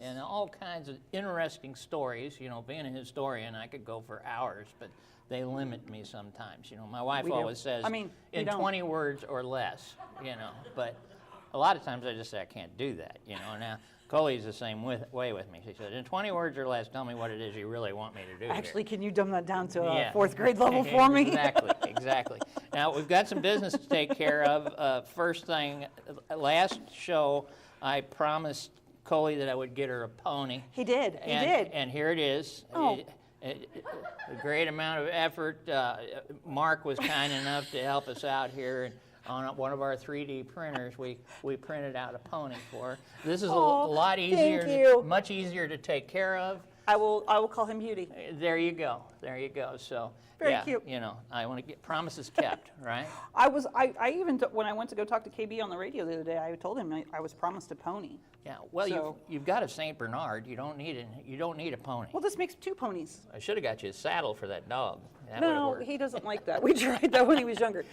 and all kinds of interesting stories. You know, being a historian, I could go for hours, but they limit me sometimes. You know, my wife always says, in 20 words or less, you know, but a lot of times I just say I can't do that, you know. Now, Coley's the same way with me. She said, in 20 words or less, tell me what it is you really want me to do. Actually, can you dumb that down to a fourth grade level for me? Exactly. Now, we've got some business to take care of. First thing, last show, I promised Coley that I would get her a pony. He did. And here it is. Oh. A great amount of effort. Mark was kind enough to help us out here. And on one of our 3D printers, we printed out a pony for her. This is a lot easier, much easier to take care of. I will call him Beauty. There you go. So very cute. You know, I want to get promises kept, right? I even when I went to go talk to KB on the radio the other day, I told him I was promised a pony. Yeah. Well, you've got a Saint Bernard. You don't need a pony. Well, this makes 2 ponies. I should have got you a saddle for that dog. No, he doesn't like that. We tried that when he was younger.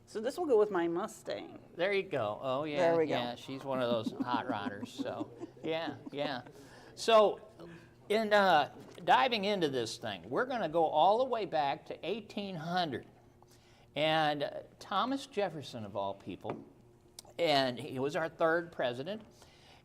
So this will go with my Mustang. There you go. Oh yeah. There we go. Yeah, she's one of those hot rodders. So yeah. So in diving into this thing, we're going to go all the way back to 1800, and Thomas Jefferson, of all people, and he was our 3rd president.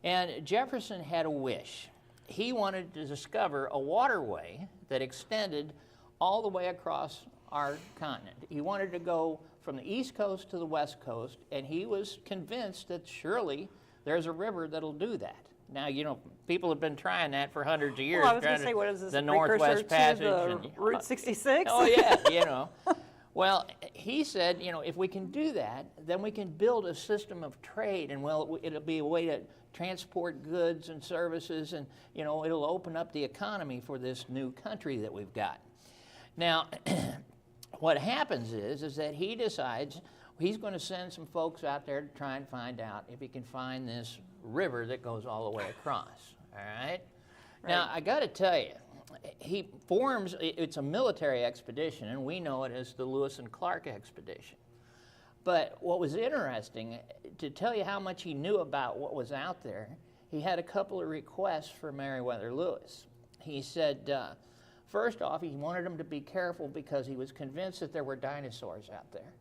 And Jefferson had a wish. He wanted to discover a waterway that extended all the way across our continent. He wanted to go from the East Coast to the West Coast, and he was convinced that surely there's a river that'll do that. Now, you know, people have been trying that for hundreds of years. Well, I was going to say, what is this, the Northwest Passage? The Route 66? Oh, yeah, you know. Well, he said, you know, if we can do that, then we can build a system of trade, and, well, it'll be a way to transport goods and services, and, you know, it'll open up the economy for this new country that we've got. Now, what happens is that he decides he's going to send some folks out there to try and find out if he can find this river that goes all the way across, all right? Now, I got to tell you, he forms, it's a military expedition, and we know it as the Lewis and Clark expedition. But what was interesting, to tell you how much he knew about what was out there, he had a couple of requests for Meriwether Lewis. He said, first off, he wanted him to be careful because he was convinced that there were dinosaurs out there.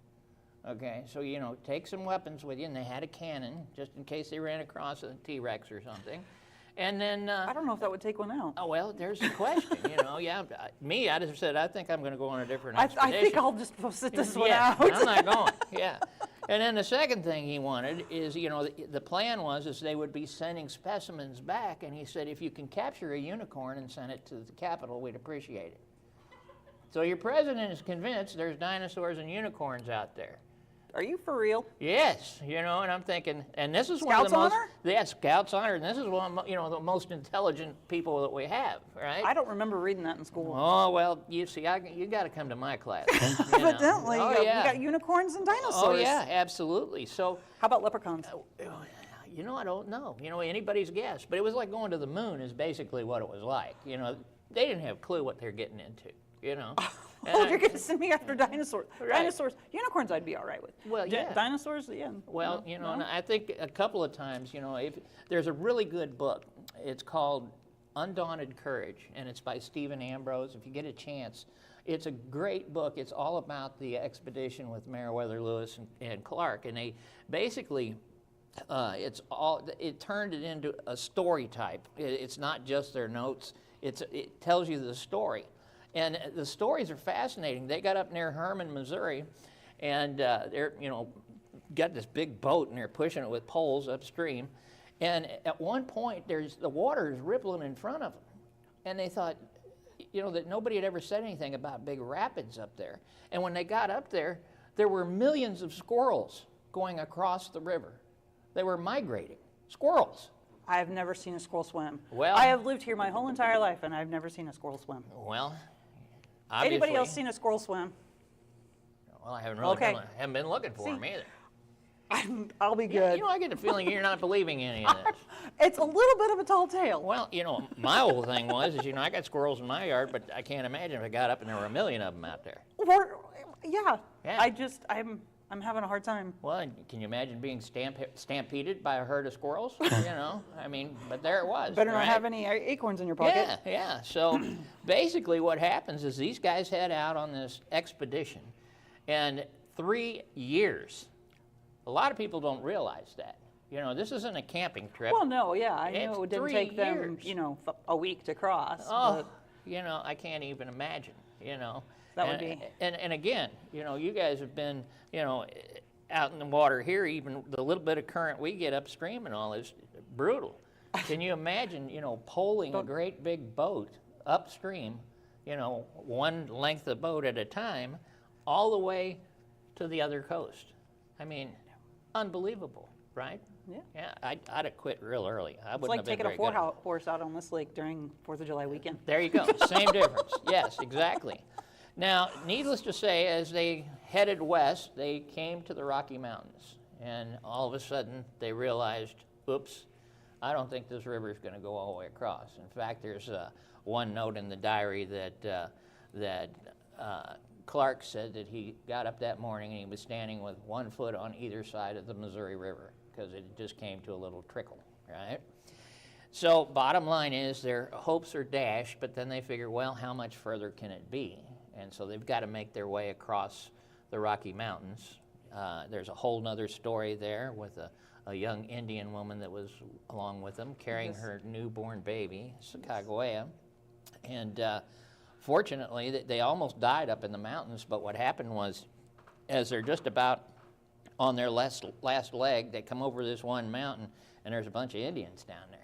Okay, so, you know, take some weapons with you, and they had a cannon, just in case they ran across a T-Rex or something. And then... I don't know if that would take one out. Oh, well, there's the question, you know. Yeah, me, I just said, I think I'm going to go on a different expedition. I think I'll just sit this one out. I'm not going, yeah. And then the second thing he wanted is, you know, the plan was they would be sending specimens back, and he said, if you can capture a unicorn and send it to the Capitol, we'd appreciate it. So your president is convinced there's dinosaurs and unicorns out there. Are you for real? Yes, you know, and I'm thinking, and this is one of Scout's the most, honor? yeah, Scout's honor, and this is one, you know, the most intelligent people that we have, right? I don't remember reading that in school. Oh, well, you see, you got to come to my class. Evidently, oh, you yeah. got unicorns and dinosaurs. Oh, yeah, absolutely. So, how about leprechauns? You know, I don't know. You know, anybody's guess. But it was like going to the moon is basically what it was like. You know, they didn't have a clue what they're getting into, you know. You're going to send me after dinosaurs. Right. Dinosaurs. Unicorns I'd be all right with. Well, yeah. Dinosaurs, yeah. Well, you know, and I think a couple of times, you know, if there's a really good book. It's called Undaunted Courage, and it's by Stephen Ambrose. If you get a chance, it's a great book. It's all about the expedition with Meriwether Lewis and Clark, and they basically... it turned it into a story type. It's not just their notes. It tells you the story. And the stories are fascinating. They got up near Herman, Missouri, and they're, you know, got this big boat, and they're pushing it with poles upstream. And at one point, the water is rippling in front of them. And they thought, you know, that nobody had ever said anything about big rapids up there. And when they got up there were millions of squirrels going across the river. They were migrating, squirrels. I have never seen a squirrel swim. Well, I have lived here my whole entire life, and I've never seen a squirrel swim. Well, obviously. Anybody else seen a squirrel swim? Well, I haven't really haven't been looking for them either. I'll be good. Yeah, you know, I get the feeling you're not believing any of this. It's a little bit of a tall tale. Well, you know, my whole thing was, you know, I got squirrels in my yard, but I can't imagine if I got up and there were a million of them out there. Yeah. I'm having a hard time. Well, and can you imagine being stampeded by a herd of squirrels? You know, I mean, but there it was. Better not right? have any acorns in your pocket. Yeah, yeah. So basically what happens is these guys head out on this expedition, and 3 years. A lot of people don't realize that. You know, this isn't a camping trip. Well, no, yeah, I It's knew it didn't 3 take them, years. you know, a week to cross. Oh, but you know, I can't even imagine, you know. That would and, be- And again, you know, you guys have been, you know, out in the water here, even the little bit of current we get upstream and all is brutal. Can you imagine, you know, poling a great big boat upstream, you know, one length of boat at a time, all the way to the other coast? I mean, unbelievable, right? Yeah. Yeah, I'd have quit real early. I It's wouldn't like have been taking a very good at it. horse out on this lake during 4th of July weekend. There you go. Same difference. Yes, exactly. Now, needless to say, as they headed west, they came to the Rocky Mountains. And all of a sudden, they realized, oops, I don't think this river is going to go all the way across. In fact, there's one note in the diary that Clark said that he got up that morning and he was standing with 1 foot on either side of the Missouri River because it just came to a little trickle, right? So bottom line is their hopes are dashed, but then they figure, well, how much further can it be? And so they've got to make their way across the Rocky Mountains. There's a whole nother story there with a young Indian woman that was along with them carrying her newborn baby, Sacagawea. And fortunately, they almost died up in the mountains, but what happened was, as they're just about on their last leg, they come over this one mountain, and there's a bunch of Indians down there.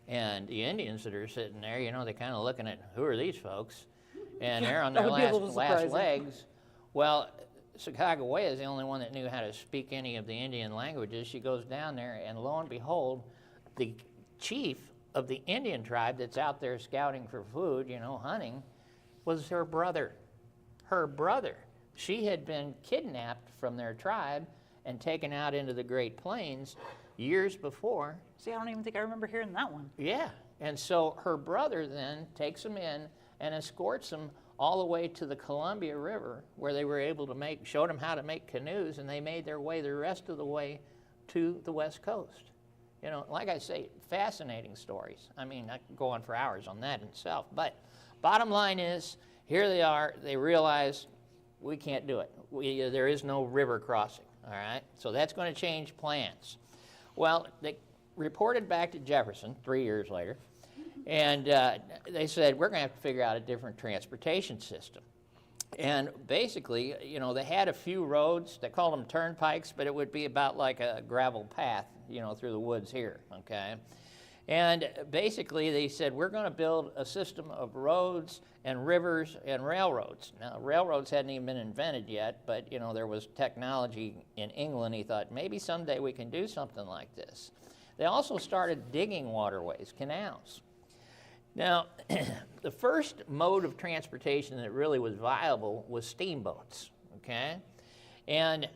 And the Indians that are sitting there, you know, they're kind of looking at, who are these folks? And they're on That their would be a little last surprising. legs. Well, Sacagawea is the only one that knew how to speak any of the Indian languages. She goes down there, and lo and behold, the chief of the Indian tribe that's out there scouting for food, you know, hunting, was her brother. Her brother. She had been kidnapped from their tribe and taken out into the Great Plains years before. See, I don't even think I remember hearing that one. Yeah, and so her brother then takes them in and escorts them all the way to the Columbia River, where they were able to showed them how to make canoes, and they made their way the rest of the way to the West Coast. You know, like I say, fascinating stories. I mean, I could go on for hours on that in itself, but bottom line is, here they are, they realize we can't do it. There is no river crossing, all right? So that's going to change plans. Well, they reported back to Jefferson 3 years later, and they said, we're going to have to figure out a different transportation system. And basically, you know, they had a few roads. They called them turnpikes, but it would be about like a gravel path, you know, through the woods here, okay? And basically, they said, we're going to build a system of roads and rivers and railroads. Now, railroads hadn't even been invented yet, but, you know, there was technology in England. He thought, maybe someday we can do something like this. They also started digging waterways, canals. Now, the first mode of transportation that really was viable was steamboats, okay? And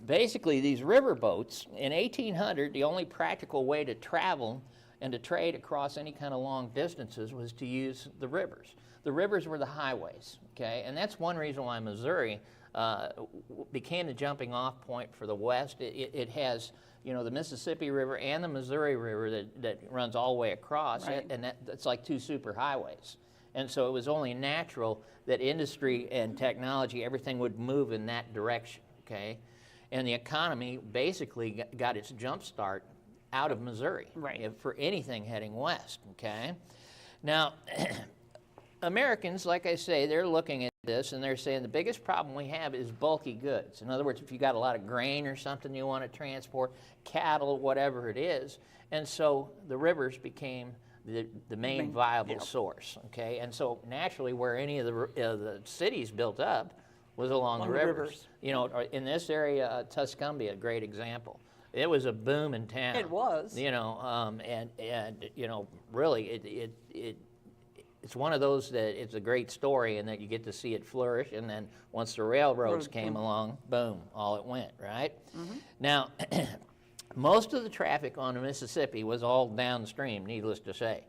basically, these river boats, in 1800, the only practical way to travel and to trade across any kind of long distances was to use the rivers. The rivers were the highways, okay? And that's one reason why Missouri became the jumping off point for the West. It has, you know, the Mississippi River and the Missouri River that runs all the way across, Right. and that's like two super highways. And so it was only natural that industry and technology, everything would move in that direction, okay? And the economy basically got its jump start out of Missouri, Right. For anything heading west, okay? Now, Americans, like I say, they're looking at this and they're saying the biggest problem we have is bulky goods. In other words, if you got a lot of grain or something you want to transport, cattle, whatever it is, and so the rivers became the main viable source, okay? And so naturally, where any of the cities built up was along the rivers. You know, in this area, Tuscumbia, a great example. It was a boom in town. It was. You know, and you know, really, it's one of those that it's a great story and that you get to see it flourish. And then once the railroads came along, boom, all it went, right? Mm-hmm. Now, most of the traffic on the Mississippi was all downstream, needless to say.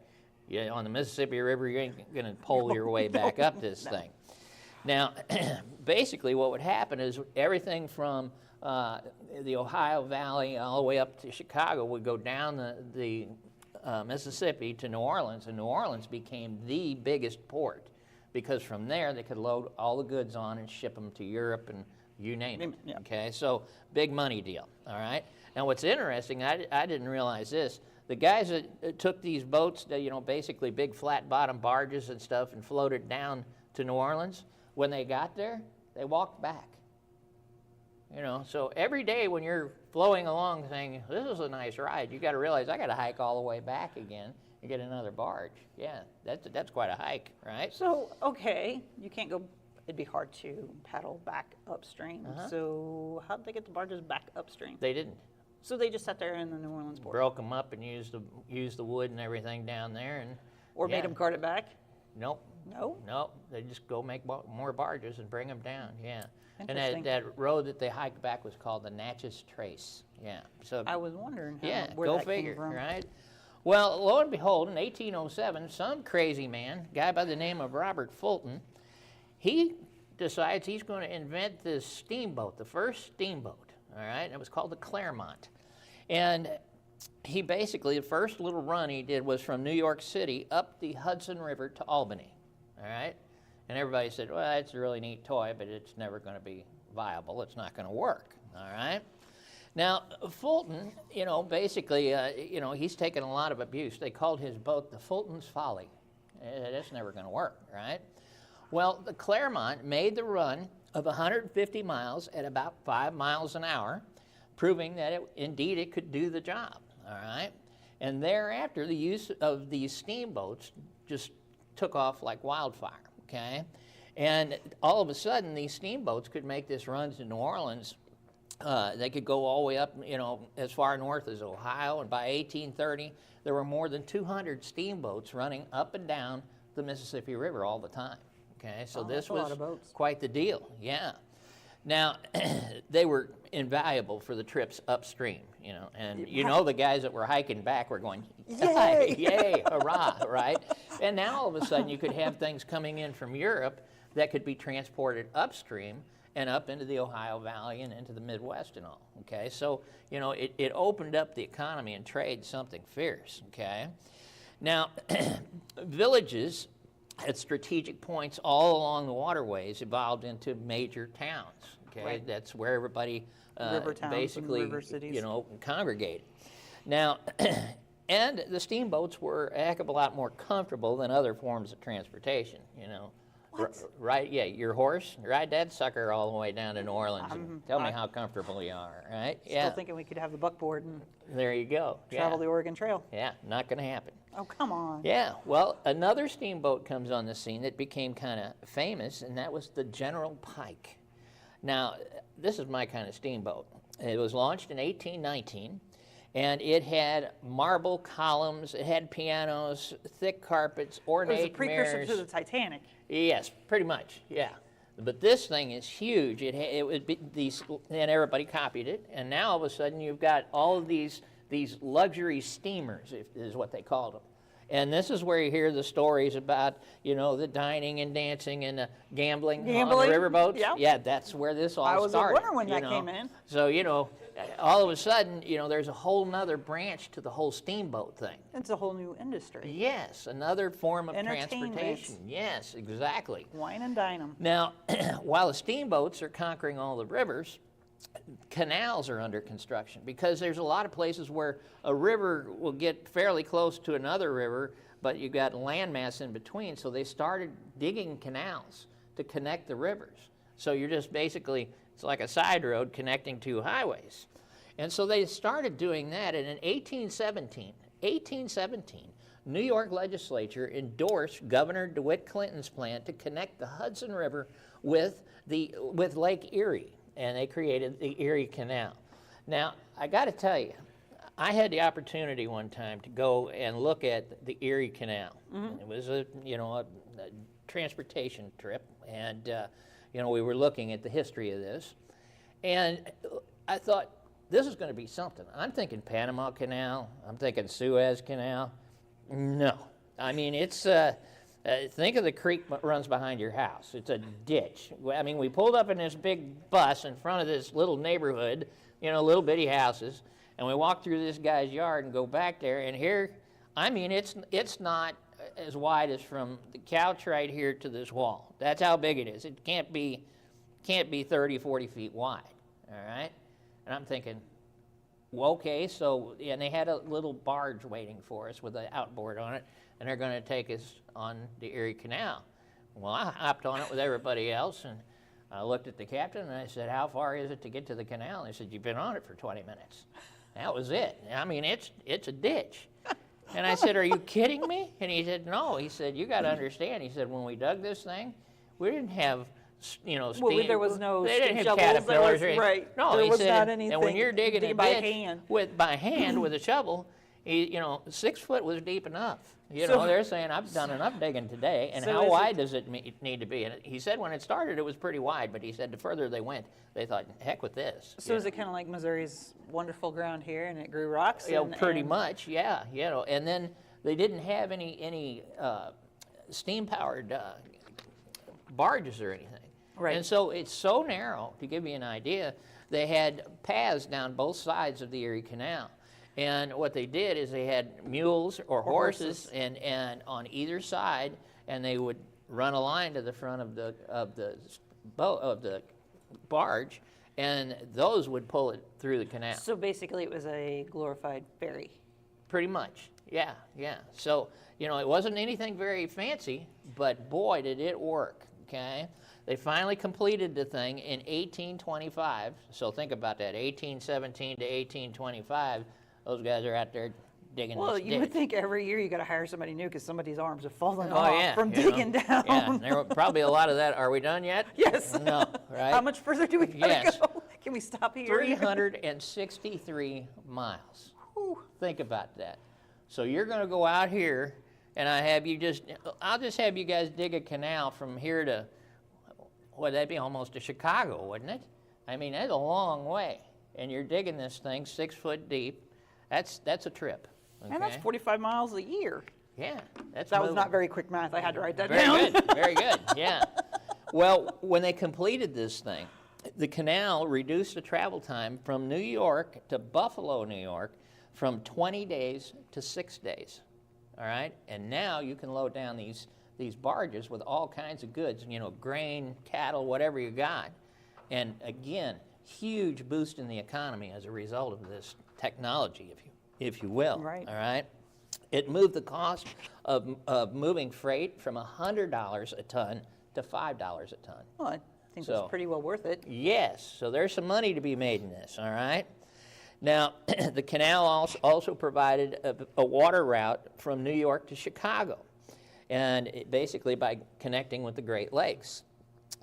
On the Mississippi River, you ain't going to pole your way back up this thing. Now, basically what would happen is everything from the Ohio Valley all the way up to Chicago would go down the Mississippi to New Orleans, and New Orleans became the biggest port because from there they could load all the goods on and ship them to Europe and you name it. Yeah. Okay, so big money deal. All right. Now what's interesting, I didn't realize this. The guys that took these boats, basically big flat bottom barges and stuff, and floated down to New Orleans, when they got there, they walked back. So every day when you're flowing along saying, this is a nice ride, you got to realize I got to hike all the way back again and get another barge. Yeah, that's quite a hike, right? So, okay, you can't go, it'd be hard to paddle back upstream. So how did they get the barges back upstream? They didn't. So they just sat there in the New Orleans port? Broke them up and used the wood and everything down there. Or made them cart it back? Nope. No? Nope. They just go make more barges and bring them down, yeah. And Interesting. that road that they hiked back was called the Natchez Trace, yeah. So I was wondering where go that figure, came from. right? Well, lo and behold, in 1807, some crazy man, guy by the name of Robert Fulton, he decides he's going to invent this steamboat, the first steamboat, all right? And it was called the Claremont. And he basically, the first little run he did was from New York City up the Hudson River to Albany, all right? And everybody said, well, it's a really neat toy, but it's never going to be viable. It's not going to work, all right? Now, Fulton, basically, he's taken a lot of abuse. They called his boat the Fulton's Folly. That's never going to work, right? Well, the Claremont made the run of 150 miles at about 5 miles an hour, proving that indeed it could do the job, all right? And thereafter, the use of these steamboats just took off like wildfire, okay? And all of a sudden, these steamboats could make this run to New Orleans. They could go all the way up, as far north as Ohio, and by 1830, there were more than 200 steamboats running up and down the Mississippi River all the time, okay? So this was quite the deal, yeah. Now, they were invaluable for the trips upstream, and the guys that were hiking back were going, yay, yay, hurrah, right? And now all of a sudden you could have things coming in from Europe that could be transported upstream and up into the Ohio Valley and into the Midwest and all, okay? So, it opened up the economy and trade something fierce, okay? Now, villages at strategic points all along the waterways evolved into major towns, okay? Right. That's where everybody River towns basically, and river cities. congregated. Now, and the steamboats were a heck of a lot more comfortable than other forms of transportation, Right, yeah, your horse, ride that sucker all the way down to New Orleans and tell me how comfortable you are, right? Still thinking we could have the buckboard and there you go. travel the Oregon Trail. Yeah, not going to happen. Oh, come on. Yeah, well, another steamboat comes on the scene that became kind of famous, and that was the General Pike. Now, this is my kind of steamboat. It was launched in 1819, and it had marble columns, it had pianos, thick carpets, ornate It was a precursor mirrors. to the Titanic. Yes, pretty much, yeah. But this thing is huge. It would be these, and everybody copied it. And now all of a sudden you've got all of these luxury steamers, is what they called them. And this is where you hear the stories about, the dining and dancing and the gambling on the riverboats. Yep. Yeah, that's where this all started. I was wondering when that came in. So, all of a sudden, there's a whole nother branch to the whole steamboat thing. It's a whole new industry. Yes, another form of Entertainment. transportation. Yes, exactly. Wine and dine 'em. Now, while the steamboats are conquering all the rivers, canals are under construction because there's a lot of places where a river will get fairly close to another river, but you've got landmass in between, so they started digging canals to connect the rivers. So you're just basically, it's like a side road connecting two highways. And so they started doing that, and in 1817, New York legislature endorsed Governor DeWitt Clinton's plan to connect the Hudson River with Lake Erie, and they created the Erie Canal. Now, I got to tell you, I had the opportunity one time to go and look at the Erie Canal. Mm-hmm. It was a transportation trip, and we were looking at the history of this, and I thought, this is going to be something. I'm thinking Panama Canal. I'm thinking Suez Canal. No. I mean, it's Think of the creek that runs behind your house. It's a ditch. I mean, we pulled up in this big bus in front of this little neighborhood, little bitty houses, and we walked through this guy's yard and go back there, and here, I mean, it's not as wide as from the couch right here to this wall. That's how big it is. It can't be 30, 40 feet wide, all right? And I'm thinking, well, okay, so, and they had a little barge waiting for us with an outboard on it, and they're going to take us on the Erie Canal. Well, I hopped on it with everybody else, and I looked at the captain, and I said, how far is it to get to the canal? And he said, you've been on it for 20 minutes. That was it. I mean, it's a ditch. And I said, are you kidding me? And he said, no. He said, you got to understand. He said, when we dug this thing, we didn't have, steam. Well, there was no they didn't steam have shovels. caterpillars or anything. Right. No, there he was said, not anything. and when you're digging a by ditch hand. by hand with a shovel, 6 foot was deep enough. So- They're saying, I've done enough digging today, and So how is wide does it need to be? And he said when it started, it was pretty wide, but he said the further they went, they thought, heck with this. So is it kind of like Missouri's wonderful ground here, and it grew rocks? Pretty much, yeah. And then they didn't have any steam-powered barges or anything. Right. And so it's so narrow, to give you an idea, they had paths down both sides of the Erie Canal. And what they did is they had mules or horses. And on either side, and they would run a line to the front of the barge, and those would pull it through the canal. So basically, it was a glorified ferry. Pretty much, yeah. So, it wasn't anything very fancy, but boy, did it work, okay? They finally completed the thing in 1825, so think about that, 1817 to 1825, those guys are out there digging Well, this you ditch. would think every year you got to hire somebody new because somebody's arms have fallen Oh, off yeah, from digging down. Yeah, and there were probably a lot of that. Are we done yet? Yes. No, right? How much further do we got to Yes. go? Can we stop here? 363 miles. Think about that. So you're going to go out here, and I'll just have you guys dig a canal from here to, that'd be almost to Chicago, wouldn't it? I mean, that's a long way. And you're digging this thing 6 foot deep. That's a trip. Okay? And that's 45 miles a year. Yeah. That was not very quick math. I had to write that Very down. good, very good, yeah. Well, when they completed this thing, the canal reduced the travel time from New York to Buffalo, New York, from 20 days to 6 days, all right? And now you can load down these barges with all kinds of goods, grain, cattle, whatever you got. And again, huge boost in the economy as a result of this technology, if you will, Right. all right? It moved the cost of moving freight from $100 a ton to $5 a ton. Well, I think So- that's pretty well worth it. Yes, so there's some money to be made in this, all right? Now, the canal also provided a water route from New York to Chicago, and basically by connecting with the Great Lakes.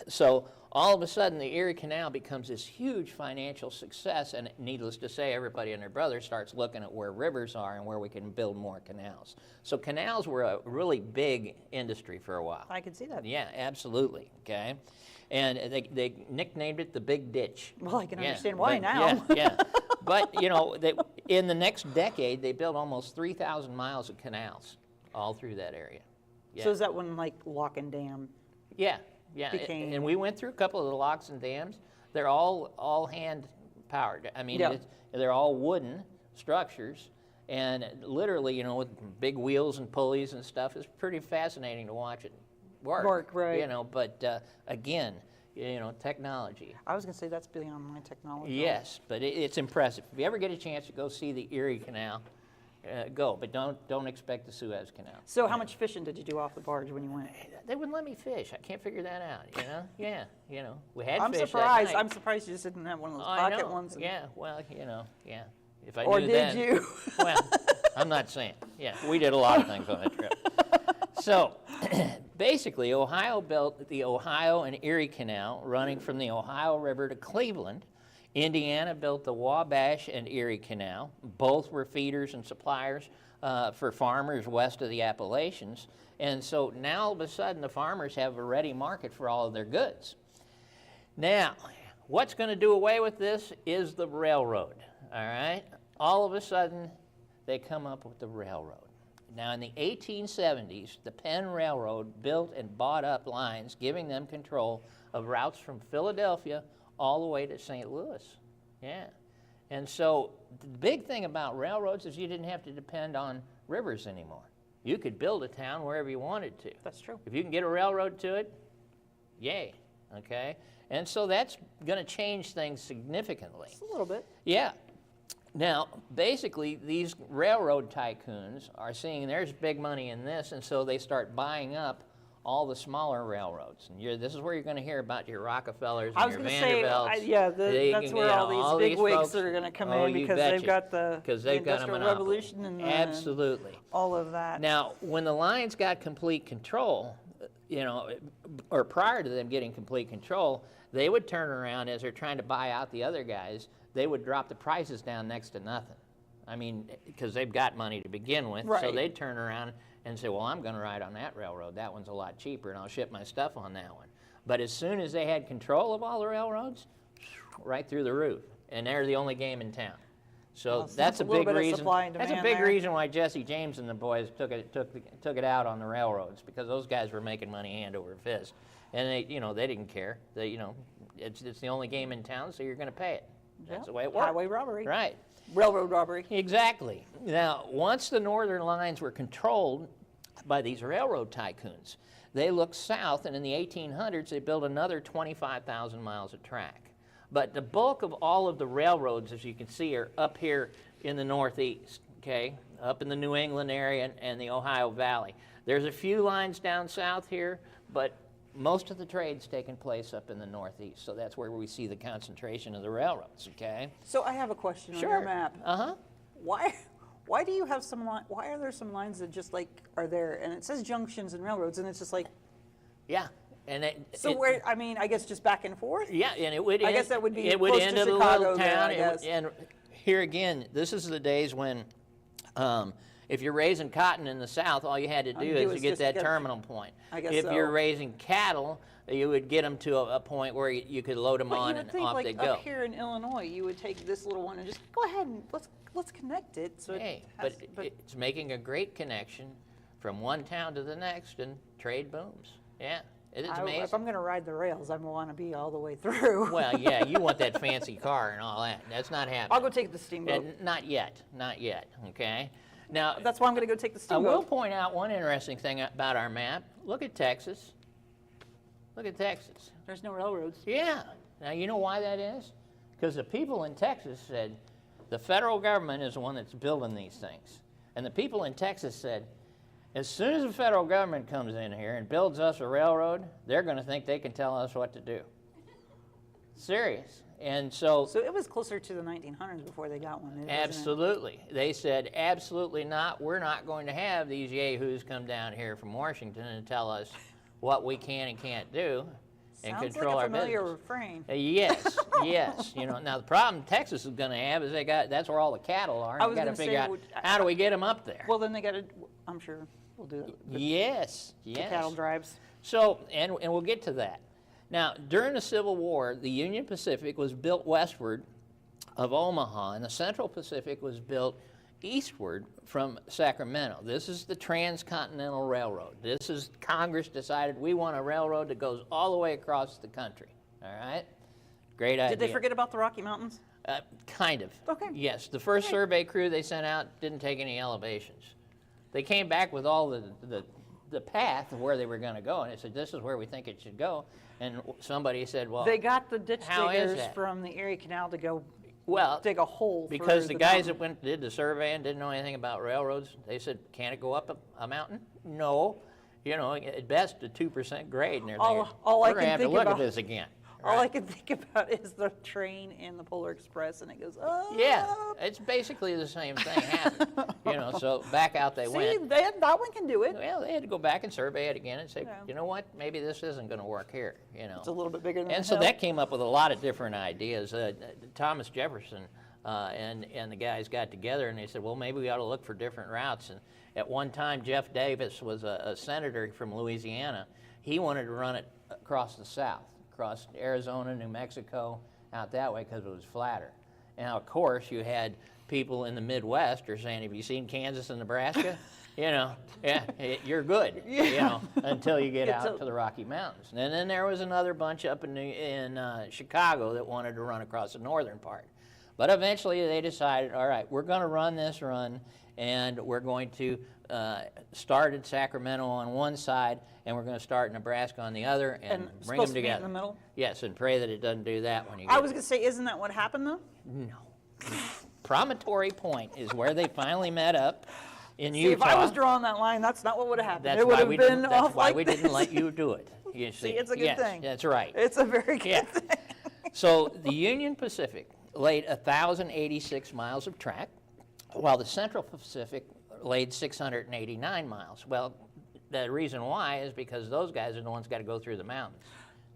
So all of a sudden, the Erie Canal becomes this huge financial success, and needless to say, everybody and their brother starts looking at where rivers are and where we can build more canals. So canals were a really big industry for a while. I can see that. Yeah, absolutely, okay? And they nicknamed it the Big Ditch. Well, I can Yeah, understand why but- now. Yeah. But, in the next decade, they built almost 3,000 miles of canals all through that area. Yeah. So is that when, like, Lock and Dam? Yeah. became- And we went through a couple of the locks and dams. They're all hand powered. I mean, Yeah. they're all wooden structures, and literally, with big wheels and pulleys and stuff. It's pretty fascinating to watch it work. Right. But again, technology. I was going to say that's beyond my technology. Yes, but it's impressive. If you ever get a chance to go see the Erie Canal, go. But don't expect the Suez Canal. So how much fishing did you do off the barge when you went? They wouldn't let me fish. I can't figure that out. Yeah. We had I'm fish that surprised. night. I'm surprised you just didn't have one of those I pocket know. ones. and- Yeah. Well, yeah. If I Or knew did then, you? Well, I'm not saying. Yeah, we did a lot of things on that trip. So, basically, Ohio built the Ohio and Erie Canal running from the Ohio River to Cleveland. Indiana built the Wabash and Erie Canal. Both were feeders and suppliers for farmers west of the Appalachians. And so now all of a sudden the farmers have a ready market for all of their goods. Now, what's going to do away with this is the railroad, all right? All of a sudden, they come up with the railroad. Now, in the 1870s, the Penn Railroad built and bought up lines, giving them control of routes from Philadelphia all the way to St. Louis. Yeah. And so the big thing about railroads is you didn't have to depend on rivers anymore. You could build a town wherever you wanted to. That's true. If you can get a railroad to it, yay, okay? And so that's going to change things significantly. Just a little bit. Yeah. Now, basically, these railroad tycoons are seeing there's big money in this, and so they start buying up all the smaller railroads. And this is where you're going to hear about your Rockefellers and your Vanderbilts. That's where all these big wigs are going to come in because they've got the Industrial Revolution and absolutely all of that. Now, when the lines got complete control, or prior to them getting complete control, they would turn around as they're trying to buy out the other guys. They would drop the prices down next to nothing. I mean, because they've got money to begin with, right. So they'd turn around and say, well, I'm going to ride on that railroad. That one's a lot cheaper, and I'll ship my stuff on that one. But as soon as they had control of all the railroads, right through the roof. And they're the only game in town. So well, that's a big reason. That's a big reason why Jesse James and the boys took it out on the railroads, because those guys were making money hand over fist, and they didn't care. It's the only game in town, so you're going to pay it. That's the way it works. Highway robbery. Right. Railroad robbery. Exactly. Now, once the northern lines were controlled by these railroad tycoons, they looked south, and in the 1800s, they built another 25,000 miles of track. But the bulk of all of the railroads, as you can see, are up here in the northeast, okay, up in the New England area and the Ohio Valley. There's a few lines down south here, but most of the trade's taking place up in the northeast, so that's where we see the concentration of the railroads, okay? So I have a question Sure. on your map. Uh-huh. Why do you have why are there some lines that just like are there, and it says junctions and railroads, and it's just like... Yeah. And I guess just back and forth? Yeah, and it would end, I guess that would be it would close end to at a Chicago little there, town. I guess. And here again, this is the days when if you're raising cotton in the South, all you had to do is to get that terminal point. I guess if so. you're raising cattle, you would get them to a point where you could load them on and off they go. Up here in Illinois, you would take this little one and just go ahead and let's connect it. So but it's making a great connection from one town to the next, and trade booms. Yeah. It is amazing. If I'm going to ride the rails, I want to be all the way through. Well, yeah, you want that fancy car and all that. That's not happening. I'll go take the steamboat. Not yet, okay? Now, that's why I'm going to go take the steamboat. I will point out one interesting thing about our map. Look at Texas. Look at Texas. There's no railroads. Yeah. Now, you know why that is? Because the people in Texas said the federal government is the one that's building these things. And the people in Texas said, as soon as the federal government comes in here and builds us a railroad, they're going to think they can tell us what to do. Serious. And so it was closer to the 1900s before they got one. Absolutely. They said, absolutely not. We're not going to have these yahoos come down here from Washington and tell us what we can and can't do and control our business. Sounds like a familiar refrain. Yes, yes. Now the problem Texas is going to have is that's where all the cattle are. And you got to figure out how do we get them up there. Well, then they got to. I'm sure we'll do that. Yes. The cattle drives. So, and we'll get to that. Now, during the Civil War, the Union Pacific was built westward of Omaha, and the Central Pacific was built eastward from Sacramento. This is the Transcontinental Railroad. This is Congress decided we want a railroad that goes all the way across the country. All right? Great idea. Did they forget about the Rocky Mountains? Kind of. Okay. Yes. The first survey crew they sent out didn't take any elevations. They came back with all the path of where they were going to go, and they said, this is where we think it should go. And somebody said, well, they got the ditch diggers that? From the Erie Canal to go dig a hole. Because the guys that did the survey and didn't know anything about railroads, they said, can it go up a mountain? No. At best a 2% grade. And they're thinking, we're going to have to look at this again. All I can think about is the train and the Polar Express, and it goes up. Yeah, it's basically the same thing happened. So back out they went. See, that one can do it. Well, they had to go back and survey it again and say, you know what, maybe this isn't going to work here. It's a little bit bigger than And so that came up with a lot of different ideas. Thomas Jefferson and the guys got together and they said, well, maybe we ought to look for different routes. And at one time, Jeff Davis was a senator from Louisiana. He wanted to run it across the South, across Arizona, New Mexico, out that way because it was flatter. Now, of course, you had people in the Midwest are saying, have you seen Kansas and Nebraska? you know, yeah, you're good, you know, until you get out to the Rocky Mountains. And then there was another bunch up in Chicago that wanted to run across the northern part. But eventually they decided, all right, we're going to run this run, and we're going to start at Sacramento on one side, and we're going to start in Nebraska on the other, and bring them together. In the middle? Yes, and pray that it doesn't do that when you I was going to say, isn't that what happened, though? No. Promontory Point is where they finally met up in Utah. If I was drawing that line, that's not what would have happened. That's it would have been that's off why like we this. didn't let you do it. You see, it's a good thing. That's right. It's a very good thing. So the Union Pacific laid 1,086 miles of track, while the Central Pacific laid 689 miles. Well, the reason why is because those guys are the ones got to go through the mountains.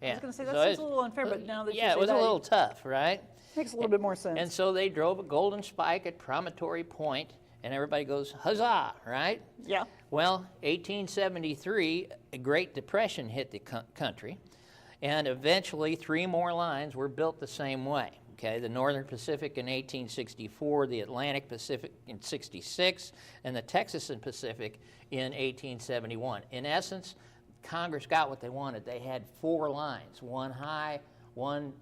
Yeah. I was going to say, that seems a little unfair, but now that you say that... Yeah, it was a little tough, right? Makes a little bit more sense. And so they drove a golden spike at Promontory Point, and everybody goes, huzzah, right? Yeah. Well, 1873, a Great Depression hit the country, and eventually 3 more lines were built the same way. Okay, the Northern Pacific in 1864, the Atlantic Pacific in 66, and the Texas and Pacific in 1871. In essence, Congress got what they wanted. They had 4 lines, one high, one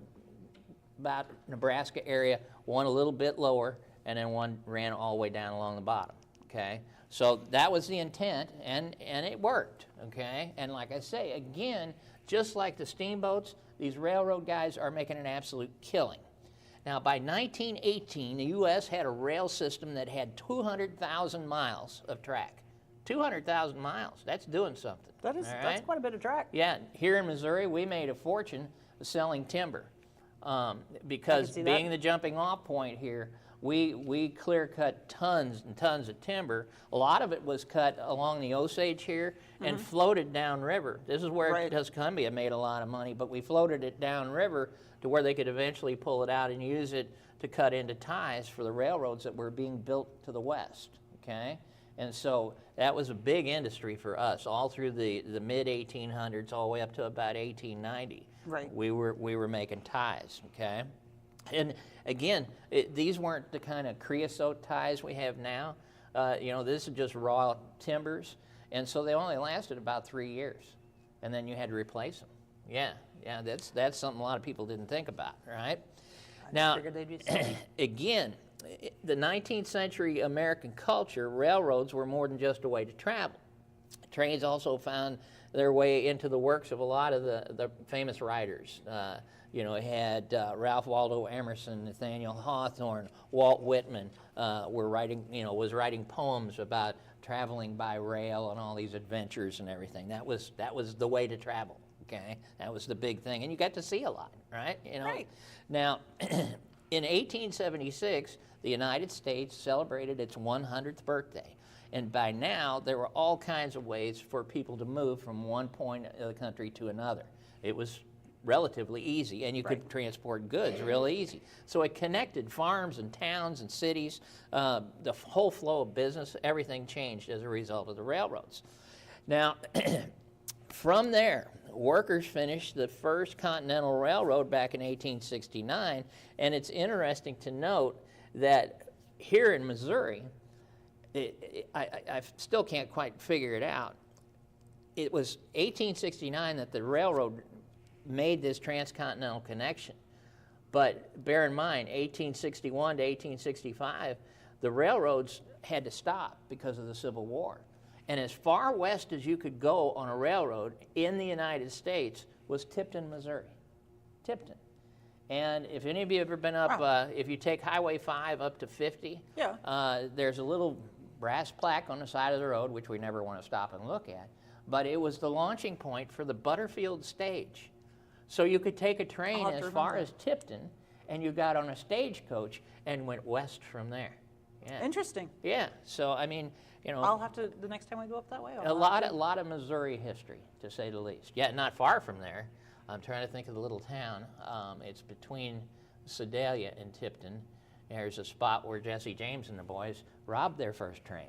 about Nebraska area, one a little bit lower, and then one ran all the way down along the bottom. Okay, so that was the intent, and it worked. Okay, and like I say, again, just like the steamboats, these railroad guys are making an absolute killing. Now, by 1918, the U.S. had a rail system that had 200,000 miles of track. 200,000 miles. That's doing something. That's quite a bit of track. Yeah. Here in Missouri, we made a fortune selling timber because being the jumping off point here, we clear-cut tons and tons of timber. A lot of it was cut along the Osage here and floated downriver. This is where Columbia made a lot of money, but we floated it downriver to where they could eventually pull it out and use it to cut into ties for the railroads that were being built to the west, okay? And so that was a big industry for us all through the mid-1800s all the way up to about 1890. Right. We were making ties, okay? And again, these weren't the kind of creosote ties we have now. You know, this is just raw timbers, and so they only lasted about 3 years, and then you had to replace them. Yeah, that's something a lot of people didn't think about, right? Now, again, the 19th century American culture, railroads were more than just a way to travel. Trains also found their way into the works of a lot of the famous writers. You know, it had Ralph Waldo Emerson, Nathaniel Hawthorne, Walt Whitman was writing poems about traveling by rail and all these adventures and everything. That was the way to travel. Okay, that was the big thing, and you got to see a lot, right? You know. Right. Now, in 1876, the United States celebrated its 100th birthday, and by now there were all kinds of ways for people to move from one point of the country to another. It was relatively easy, and you could transport goods real easy. So it connected farms and towns and cities. The whole flow of business, everything changed as a result of the railroads. Now, from there, workers finished the first Continental Railroad back in 1869, and it's interesting to note that here in Missouri, I still can't quite figure it out. It was 1869 that the railroad made this transcontinental connection. But bear in mind, 1861 to 1865, the railroads had to stop because of the Civil War. And as far west as you could go on a railroad in the United States was Tipton, Missouri. Tipton. And if any of you have ever been up, if you take Highway 5 up to 50, there's a little brass plaque on the side of the road, which we never want to stop and look at. But it was the launching point for the Butterfield stage. So you could take a train as far as Tipton, and you got on a stagecoach and went west from there. Yeah. Interesting. Yeah. So, I mean, you know, I'll have to, the next time we go up that way. A lot of Missouri history, to say the least. Yeah, not far from there. I'm trying to think of the little town. It's between Sedalia and Tipton. There's a spot where Jesse James and the boys robbed their first train.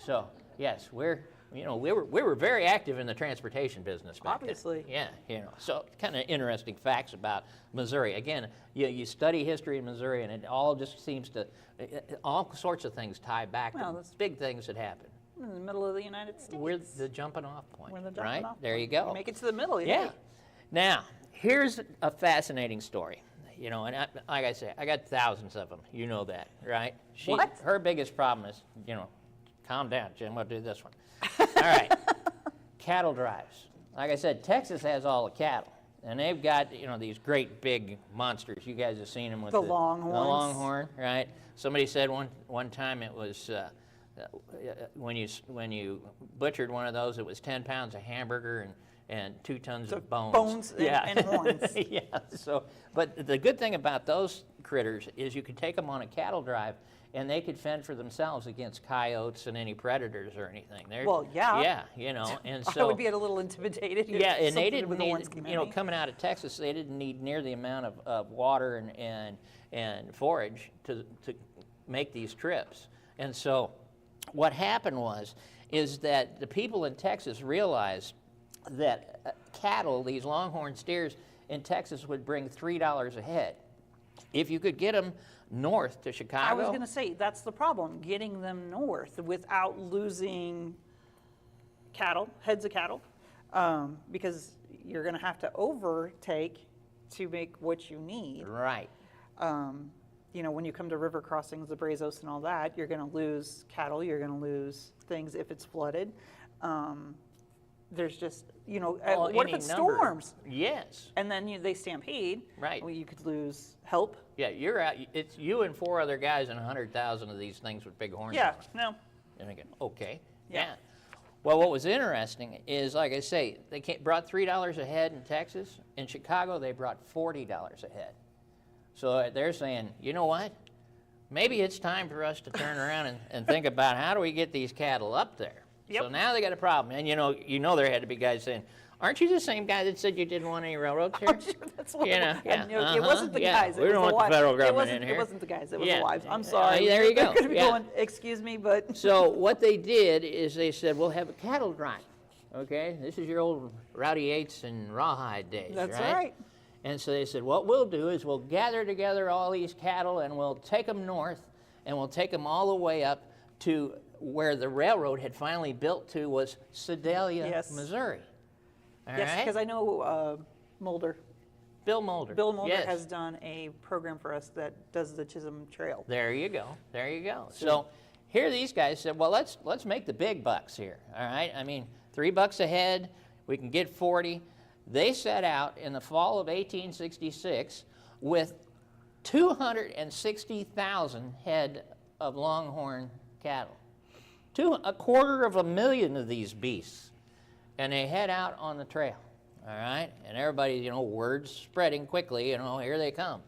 So, yes, we were very active in the transportation business back Obviously. then. Yeah, so kind of interesting facts about Missouri. Again, you study history in Missouri, and it all just seems to, all sorts of things tie back to big things that happened. In the middle of the United States. We're the jumping off point, We're the jumping right? off There point. you go. You make it to the middle. Yeah. Hey. Now, here's a fascinating story. You know, and like I say, I got thousands of them. You know that, right? What? Her biggest problem is, you know, calm down, Jim. We'll do this one. All right. Cattle drives. Like I said, Texas has all the cattle. And they've got, you know, these great big monsters. You guys have seen them with The longhorns. The longhorn, right? Somebody said one time it was, when you butchered one of those, it was 10 pounds of hamburger and 2 tons of bones. Bones and horns. Yeah. So, but the good thing about those critters is you could take them on a cattle drive, and they could fend for themselves against coyotes and any predators or anything. Well, yeah. Yeah, you know, and so I would be a little intimidated. If yeah, and they something didn't with the need, horns came at you know, me. coming out of Texas, they didn't need near the amount of water and forage to make these trips. And so what happened is that the people in Texas realized that cattle, these longhorn steers in Texas, would bring $3 a head. If you could get them north to Chicago. I was going to say, that's the problem, getting them north without losing heads of cattle, because you're going to have to overtake to make what you need. Right. You know, when you come to river crossings, the Brazos and all that, you're going to lose cattle, you're going to lose things if it's flooded. There's just, you know, Well, what if any it number. storms? Yes. And then they stampede. Right. Well, you could lose help. Yeah, you're out. It's you and 4 other guys and 100,000 of these things with big horns. Yeah, on them. no. And again, okay. Yeah. Well, what was interesting is, like I say, they brought $3 a head in Texas. In Chicago, they brought $40 a head. So they're saying, you know what? Maybe it's time for us to turn around and think about how do we get these cattle up there. Yep. So now they got a problem. And you know there had to be guys saying, aren't you the same guy that said you didn't want any railroads here? I'm sure that's what You know, yeah, it wasn't the guys. We It don't was want the federal government in It here. wasn't the guys. It was Yeah. the wives. I'm sorry. There you go. Could be Yeah. going, excuse me, but So what they did is they said, we'll have a cattle drive. Okay, this is your old Rowdy Yates and Rawhide days, that's right? right. And so they said, what we'll do is we'll gather together all these cattle and we'll take them north and we'll take them all the way up to where the railroad had finally built to was Sedalia, Yes. Missouri. All Yes, right? because I know Mulder. Bill Mulder. Bill Mulder Yes. has done a program for us that does the Chisholm Trail. There you go. There you go. So here these guys said, well, let's make the big bucks here. All right. I mean, $3 a head. We can get 40. They set out in the fall of 1866 with 260,000 head of longhorn cattle. 250,000 of these beasts. And they head out on the trail. All right. And everybody, you know, word's spreading quickly, you know, here they come.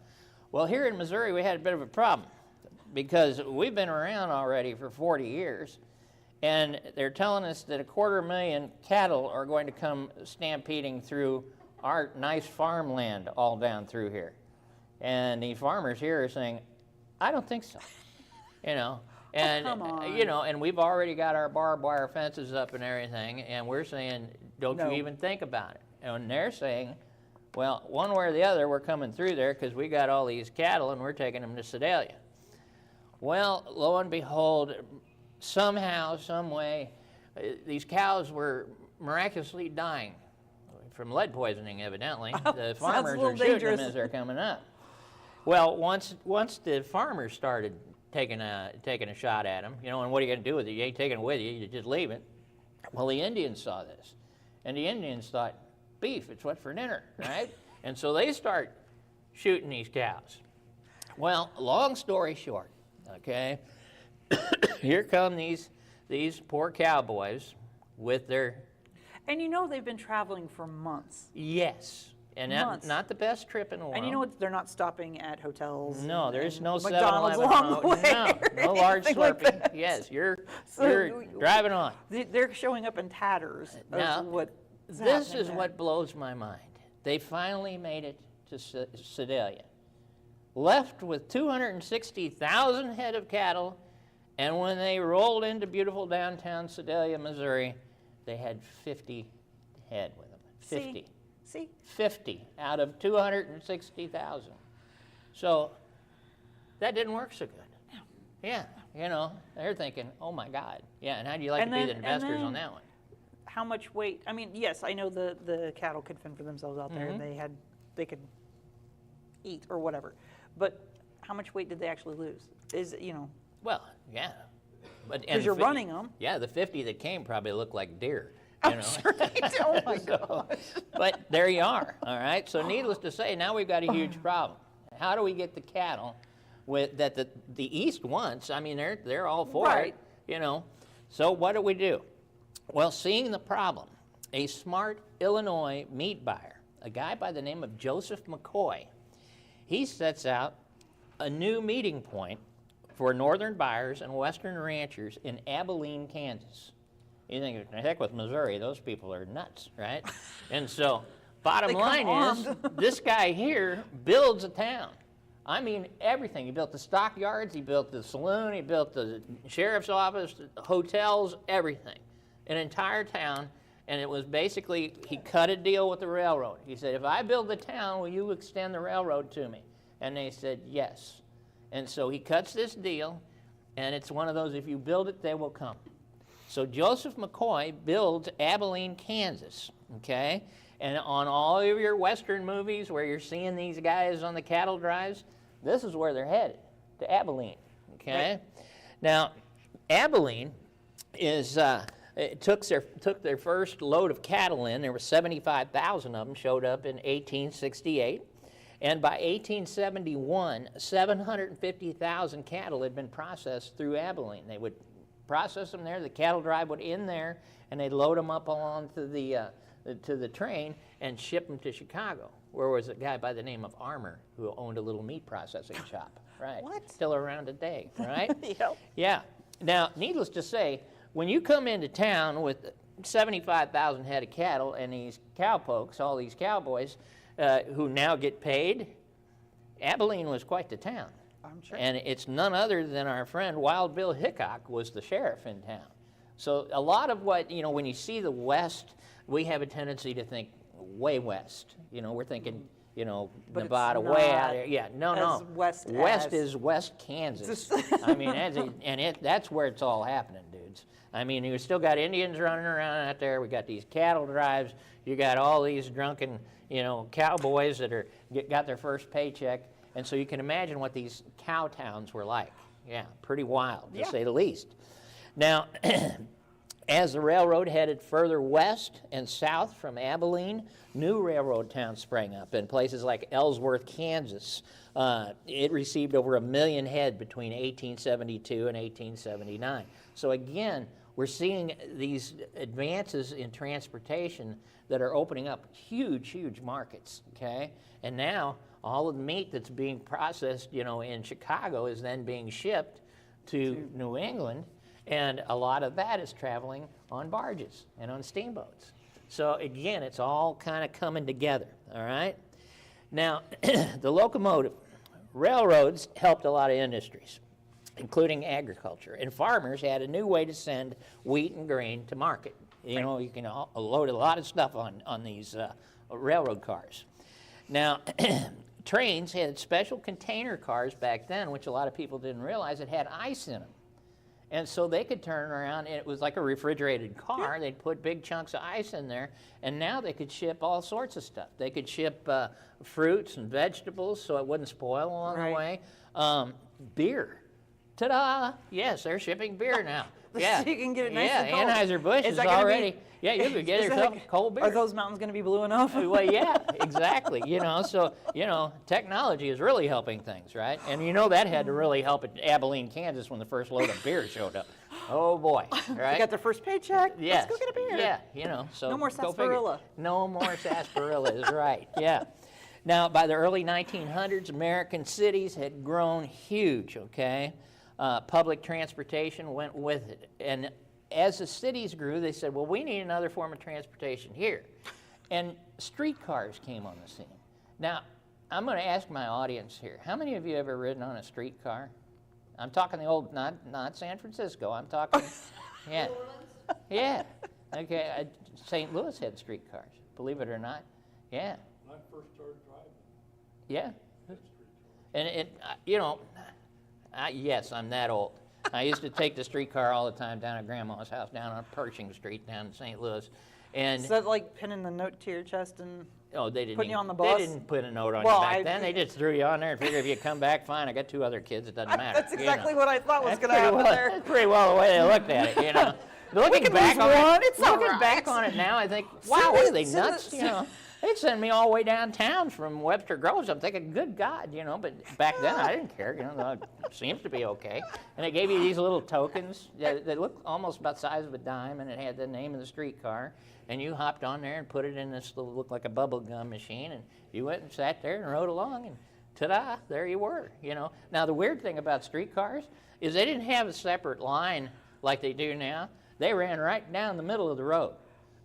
Well, here in Missouri, we had a bit of a problem because we've been around already for 40 years. And they're telling us that 250,000 cattle are going to come stampeding through our nice farmland all down through here. And the farmers here are saying, I don't think so. You know, and come on. you know, and we've already got our barbed wire fences up and everything, and we're saying, don't No. you even think about it. And they're saying, well, one way or the other, we're coming through there because we got all these cattle and we're taking them to Sedalia. Well, lo and behold, somehow, some way, these cows were miraculously dying from lead poisoning, evidently. The farmers little are shooting dangerous. them as they're coming up. Well, once the farmers started taking a shot at them, you know, and what are you going to do with it? You ain't taking it with you. You just leave it. Well, the Indians saw this, and the Indians thought, beef, it's what for dinner, right? And so they start shooting these cows. Well, long story short, okay, here come these poor cowboys with their... And you know they've been traveling for months. Yes. And Months. not the best trip in the world. And you know what? They're not stopping at hotels. No, and- there's and no McDonald's 7-Eleven. along the way. No large anything like slurping. that. Yes, you're So- driving on. They're showing up in tatters. Now, of what is This happening is there. what blows my mind. They finally made it to Sedalia. Left with 260,000 head of cattle, and when they rolled into beautiful downtown Sedalia, Missouri, they had 50 head with them. 50. See? 50 out of 260,000. So that didn't work so good. Yeah. You know, they're thinking, oh my God. Yeah, and how do you like And to be then- the investors and on then- that one? How much weight? I mean, yes, I know the cattle could fend for themselves out there. They could eat or whatever. But how much weight did they actually lose? Is, you know, Well, yeah. because you're running them. Yeah, the 50 that came probably looked like deer. I'm sure they do. Oh my So, gosh. but there you are, all right? So needless to say, now we've got a huge problem. How do we get the cattle that the East wants? I mean, they're all for Right. it, you know. So what do? Well, seeing the problem, a smart Illinois meat buyer, a guy by the name of Joseph McCoy, he sets out a new meeting point for northern buyers and western ranchers in Abilene, Kansas. You think, heck with Missouri, those people are nuts, right? And so, bottom They come line is, armed. this guy here builds a town. I mean, everything. He built the stockyards, he built the saloon, he built the sheriff's office, the hotels, everything. An entire town, and it was basically, he cut a deal with the railroad. He said, if I build the town, will you extend the railroad to me? And they said, yes. And so he cuts this deal, and it's one of those, if you build it, they will come. So Joseph McCoy builds Abilene, Kansas, okay? And on all of your Western movies where you're seeing these guys on the cattle drives, this is where they're headed, to Abilene, okay? Right. Now, Abilene is, took their first load of cattle in. There were 75,000 of them showed up in 1868. And by 1871, 750,000 cattle had been processed through Abilene. They would process them there, the cattle drive would in there, and they'd load them up onto the train and ship them to Chicago, where was a guy by the name of Armour who owned a little meat processing shop. Right. What? Still around today, right? Yep. Yeah. Now, needless to say, when you come into town with 75,000 head of cattle and these cowpokes, all these cowboys, who now get paid, Abilene was quite the town. I'm sure. And it's none other than our friend Wild Bill Hickok was the sheriff in town. So a lot of what, you know, when you see the West, we have a tendency to think way west. You know, we're thinking, you know, But Nevada, it's way not out there. Yeah, no, as no. west as- is West Kansas. I mean, that's where it's all happening, dudes. I mean, you still got Indians running around out there. We got these cattle drives. You got all these drunken, you know, cowboys that got their first paycheck. And so you can imagine what these cow towns were like. Yeah, pretty wild, to say the least. Now, as the railroad headed further west and south from Abilene, new railroad towns sprang up in places like Ellsworth, Kansas. It received over 1 million head between 1872 and 1879. So again, we're seeing these advances in transportation that are opening up huge, huge markets, okay? And now all of the meat that's being processed, you know, in Chicago is then being shipped to New England, and a lot of that is traveling on barges and on steamboats. So again, it's all kind of coming together, all right? Now, the locomotive, railroads helped a lot of industries, including agriculture, and farmers had a new way to send wheat and grain to market. You know, you can load a lot of stuff on these railroad cars. Now, trains had special container cars back then, which a lot of people didn't realize, it had ice in them. And so they could turn around, and it was like a refrigerated car. They'd put big chunks of ice in there, and now they could ship all sorts of stuff. They could ship fruits and vegetables so it wouldn't spoil along the way. Beer. Ta-da! Yes, they're shipping beer now. Yeah, So you can get it nice and cold. Anheuser-Busch is already. Yeah, you could get yourself cold beer. Are those mountains going to be blue enough? Well, yeah, exactly. You know, so, you know, technology is really helping things, right? And you know that had to really help at Abilene, Kansas when the first load of beer showed up. Oh, boy, right? They got their first paycheck. Yes. Let's go get a beer. Yeah, you know, so No more go figure. sarsaparilla. No more sarsaparilla is right, yeah. Now, by the early 1900s, American cities had grown huge, okay? Public transportation went with it. And as the cities grew, they said, well, we need another form of transportation here. And streetcars came on the scene. Now, I'm going to ask my audience here, how many of you ever ridden on a streetcar? I'm talking the old, not San Francisco, I'm talking, yeah. Yeah, okay, St. Louis had streetcars, believe it or not. Yeah. When I first started driving, Yeah. I had streetcars. And it, you know, yes, I'm that old. I used to take the streetcar all the time down at Grandma's house, down on Pershing Street, down in St. Louis. And Is that like pinning the note to your chest and oh, they didn't putting you even- on the bus? They didn't put a note on Well, you back then. They just threw you on there and figured if you come back, fine. I got 2 other kids. It doesn't matter. That's exactly what I thought was That's going to happen pretty there. That's pretty well the way they looked at it, you know. Looking can back lose on one, it, it's all looking right. back on it now, I think, wow, Send are they it- send nuts? it- You know, they'd send me all the way downtown from Webster Groves. I'm thinking, good God, you know. But back then, I didn't care. You know, it seems to be okay. And they gave you these little tokens that looked almost about the size of a dime, and it had the name of the streetcar. And you hopped on there and put it in this little, looked like a bubble gum machine, and you went and sat there and rode along, and ta-da, there you were, you know. Now, the weird thing about streetcars is they didn't have a separate line like they do now. They ran right down the middle of the road.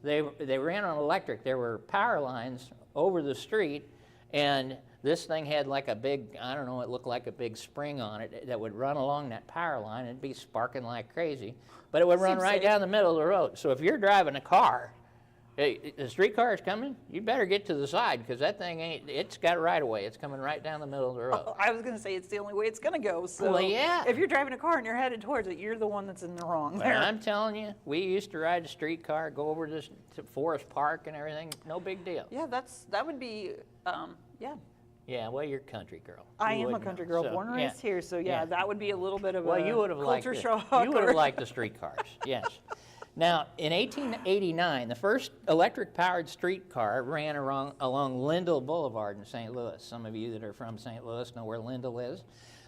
They ran on electric. There were power lines over the street, and this thing had like a big, I don't know, it looked like a big spring on it that would run along that power line. It'd be sparking like crazy, but it would run Seems right safe. down the middle of the road. So if you're driving a car, hey, the streetcar is coming, you better get to the side, because that thing it's got a right of way. It's coming right down the middle of the road. I was going to say it's the only way it's going to go. So Well, yeah. if you're driving a car and you're headed towards it, you're the one that's in the wrong there. And I'm telling you, we used to ride the streetcar, go over to Forest Park and everything. No big deal. Yeah, that would be, yeah. Yeah, well, you're a country girl. I You am a wouldn't country know. girl, So, born and yeah. raised here. So yeah, Yeah. that would be a little bit of Well, a you would have liked culture it. shock. You would have or- liked the streetcars, yes. Now, in 1889, the first electric-powered streetcar ran along Lindell Boulevard in St. Louis. Some of you that are from St. Louis know where Lindell is.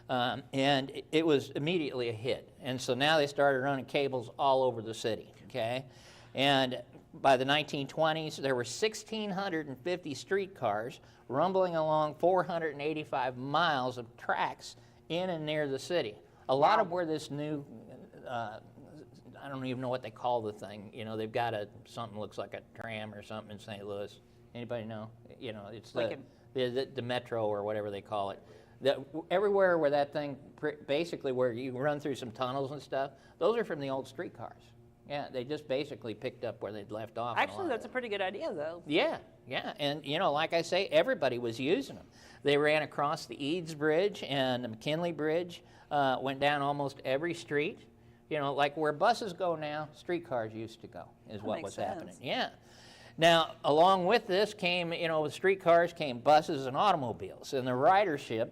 And it was immediately a hit. And so now they started running cables all over the city, okay? And by the 1920s, there were 1,650 streetcars rumbling along 485 miles of tracks in and near the city. A lot of where this new I don't even know what they call the thing. You know, they've got something looks like a tram or something in St. Louis. Anybody know? You know, it's the metro or whatever they call it. Everywhere where that thing, basically where you run through some tunnels and stuff, those are from the old streetcars. Yeah, they just basically picked up where they'd left off. Actually, that's a pretty good idea, though. Yeah, and you know, like I say, everybody was using them. They ran across the Eads Bridge and the McKinley Bridge, went down almost every street. You know, like where buses go now, streetcars used to go, is what makes was sense. happening. Yeah. Now, along with this came, you know, with streetcars came buses and automobiles, and the ridership